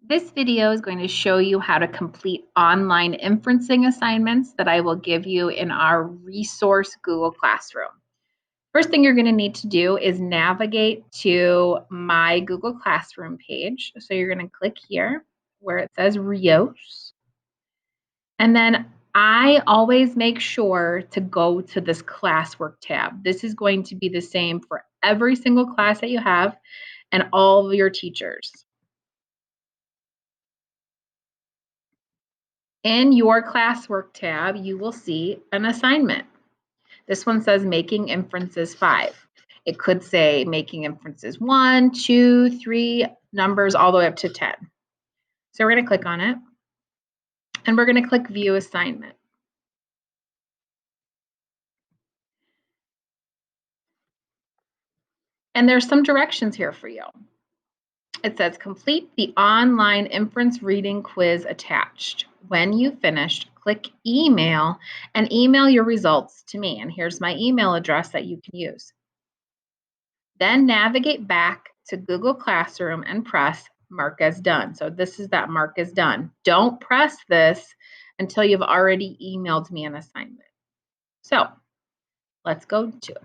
This video is going to show you how to complete online inferencing assignments that I will give you in our resource Google Classroom. First thing you're going to need to do is navigate to my Google Classroom page. So you're going to click here where it says Rios. And then I always make sure to go to this classwork tab. This is going to be the same for every single class that you have and all of your teachers. In your classwork tab, you will see an assignment. This one says Making Inferences 5. It could say Making Inferences 1, 2, 3, numbers all the way up to 10. So we're going to click on it, and we're going to click View Assignment. And there's some directions here for you. It says complete the online inference reading quiz attached. When you finished, click email and email your results to me. And here's my email address that you can use. Then navigate back to Google Classroom and press Mark as Done. So this is that Mark as Done. Don't press this until you've already emailed me an assignment. So let's go to it.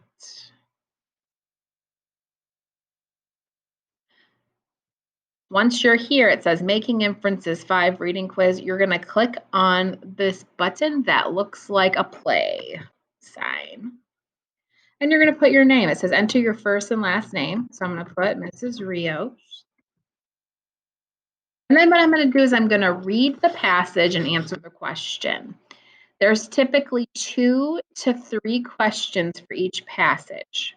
Once you're here, it says Making Inferences 5 reading quiz. You're going to click on this button that looks like a play sign. And you're going to put your name. It says enter your first and last name. So I'm going to put Mrs. Rios. And then what I'm going to do is I'm going to read the passage and answer the question. There's typically 2 to 3 questions for each passage.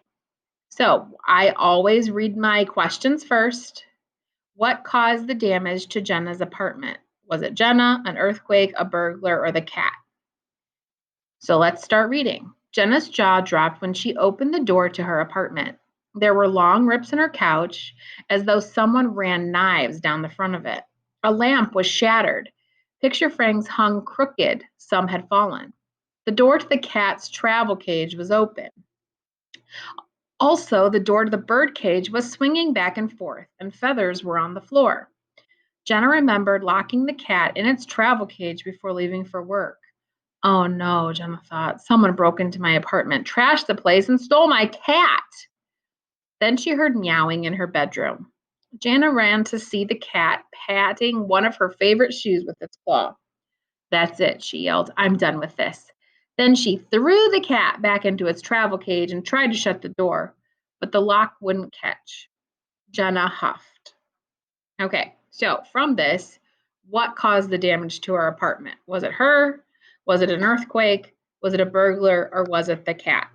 So I always read my questions first. What caused the damage to Jenna's apartment? Was it Jenna, an earthquake, a burglar, or the cat? So let's start reading. Jenna's jaw dropped when she opened the door to her apartment. There were long rips in her couch, as though someone ran knives down the front of it. A lamp was shattered. Picture frames hung crooked, some had fallen. The door to the cat's travel cage was open. Also, the door to the bird cage was swinging back and forth, and feathers were on the floor. Jenna remembered locking the cat in its travel cage before leaving for work. Oh no, Jenna thought. Someone broke into my apartment, trashed the place, and stole my cat. Then she heard meowing in her bedroom. Jenna ran to see the cat patting one of her favorite shoes with its claw. That's it, she yelled. I'm done with this. Then she threw the cat back into its travel cage and tried to shut the door, but the lock wouldn't catch. Jenna huffed. Okay, so from this, what caused the damage to her apartment? Was it her? Was it an earthquake? Was it a burglar? Or was it the cat?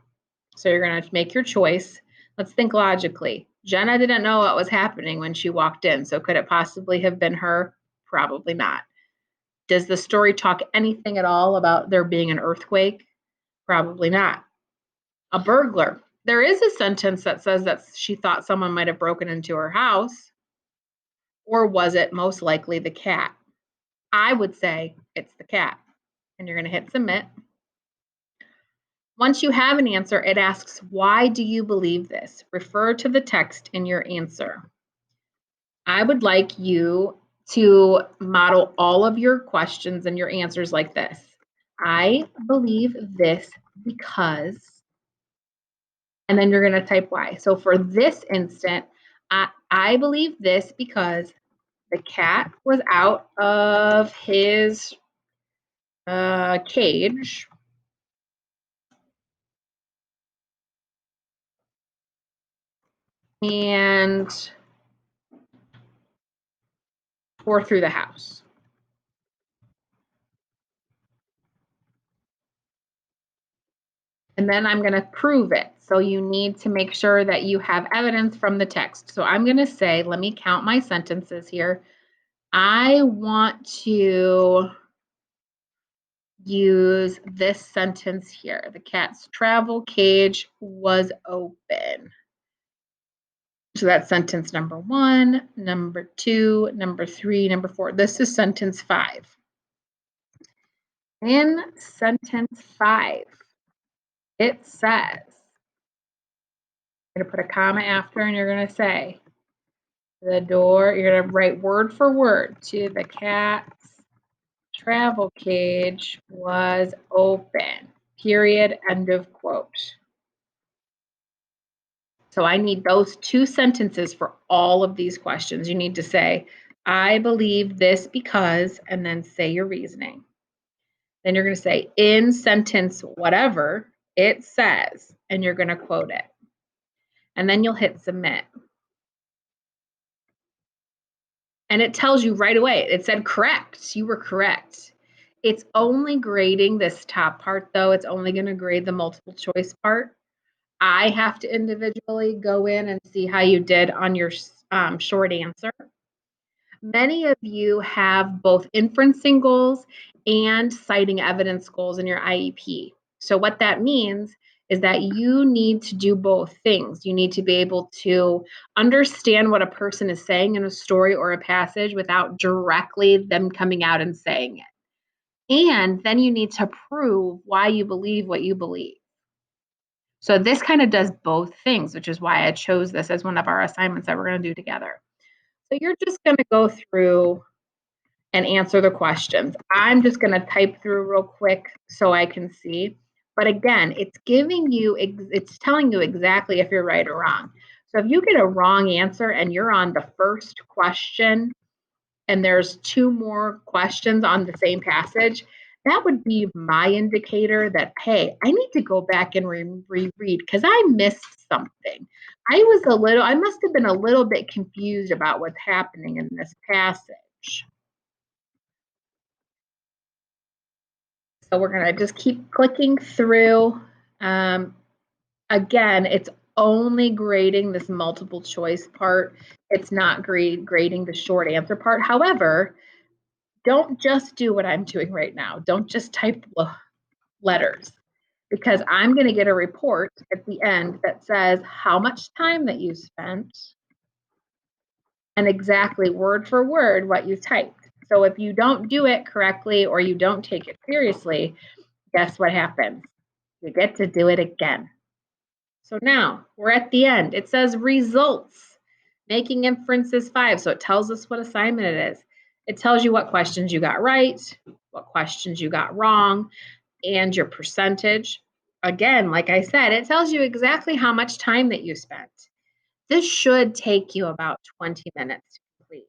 So you're going to make your choice. Let's think logically. Jenna didn't know what was happening when she walked in, so could it possibly have been her? Probably not. Does the story talk anything at all about there being an earthquake? Probably not. A burglar. There is a sentence that says that she thought someone might have broken into her house. Or was it most likely the cat? I would say it's the cat. And you're going to hit submit. Once you have an answer, it asks, why do you believe this? Refer to the text in your answer. I would like you to model all of your questions and your answers like this. I believe this because, and then you're going to type why. So for this instant, I believe this because the cat was out of his cage and tore through the house. And then I'm going to prove it. So you need to make sure that you have evidence from the text. So I'm going to say, let me count my sentences here. I want to use this sentence here. The cat's travel cage was open. So that's sentence number 1, number 2, number 3, number 4. This is sentence 5. In sentence 5, it says, I'm going to put a comma after and you're going to say, The door, you're going to write word for word. To the cat's travel cage was open. Period. End of quote. So I need those two sentences for all of these questions. You need to say, I believe this because, and then say your reasoning. Then you're going to say, in sentence whatever it says, and you're going to quote it. And then you'll hit submit. And it tells you right away. It said correct. You were correct. It's only grading this top part, though. It's only going to grade the multiple choice part. I have to individually go in and see how you did on your short answer. Many of you have both inferencing goals and citing evidence goals in your IEP. So what that means is that you need to do both things. You need to be able to understand what a person is saying in a story or a passage without directly them coming out and saying it. And then you need to prove why you believe what you believe. So this kind of does both things, which is why I chose this as one of our assignments that we're going to do together. So you're just going to go through and answer the questions. I'm just going to type through real quick so I can see. But again, it's telling you exactly if you're right or wrong. So if you get a wrong answer and you're on the first question and there's two more questions on the same passage, that would be my indicator that, hey, I need to go back and reread because I missed something. I must have been a little bit confused about what's happening in this passage. So we're going to just keep clicking through. Again, it's only grading this multiple choice part. It's not grading the short answer part. However, don't just do what I'm doing right now. Don't just type letters, because I'm going to get a report at the end that says how much time that you spent and exactly word for word what you typed. So if you don't do it correctly or you don't take it seriously, guess what happens? You get to do it again. So now we're at the end. It says results, making inferences 5. So it tells us what assignment it is. It tells you what questions you got right, what questions you got wrong, and your percentage. Again, like I said, it tells you exactly how much time that you spent. This should take you about 20 minutes to complete.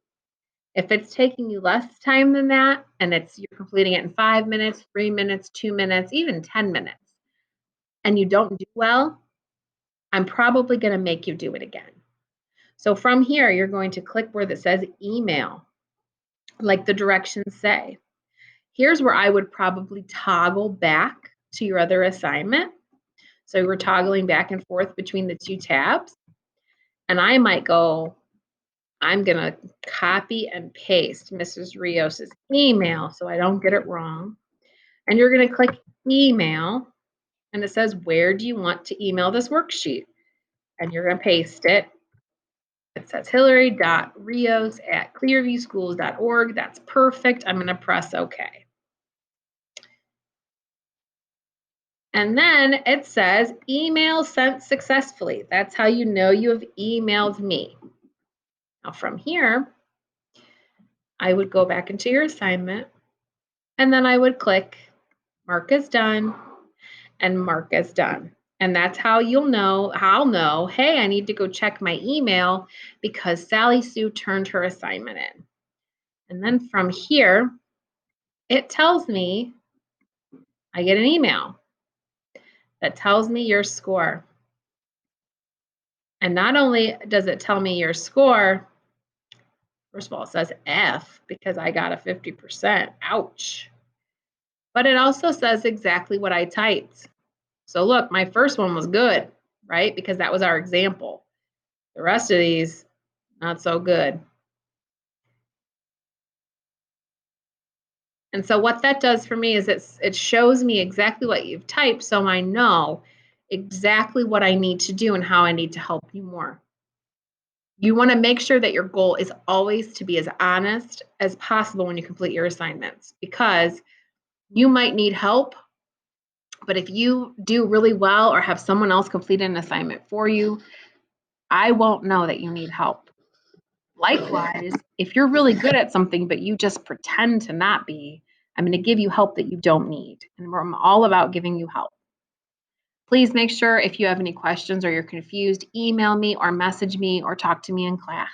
If it's taking you less time than that, and you're completing it in 5 minutes, 3 minutes, 2 minutes, even 10 minutes, and you don't do well, I'm probably going to make you do it again. So from here, you're going to click where that says email, like the directions say. Here's where I would probably toggle back to your other assignment. So we're toggling back and forth between the two tabs. And I might go, I'm going to copy and paste Mrs. Rios's email so I don't get it wrong. And you're going to click email, and it says, where do you want to email this worksheet? And you're going to paste it. It says hillary.rios@clearviewschools.org. That's perfect. I'm going to press OK. And then it says email sent successfully. That's how you know you have emailed me. Now from here, I would go back into your assignment, and then I would click mark as done and mark as done. And that's how I'll know, hey, I need to go check my email because Sally Sue turned her assignment in. And then from here, it tells me I get an email that tells me your score. And not only does it tell me your score, first of all, it says F because I got a 50%. Ouch. But it also says exactly what I typed. So look, my first one was good, right? Because that was our example. The rest of these, not so good. And so what that does for me is it shows me exactly what you've typed so I know exactly what I need to do and how I need to help you more. You want to make sure that your goal is always to be as honest as possible when you complete your assignments, because you might need help, but if you do really well or have someone else complete an assignment for you, I won't know that you need help. Likewise, if you're really good at something but you just pretend to not be, I'm going to give you help that you don't need. And I'm all about giving you help. Please make sure if you have any questions or you're confused, email me or message me or talk to me in class.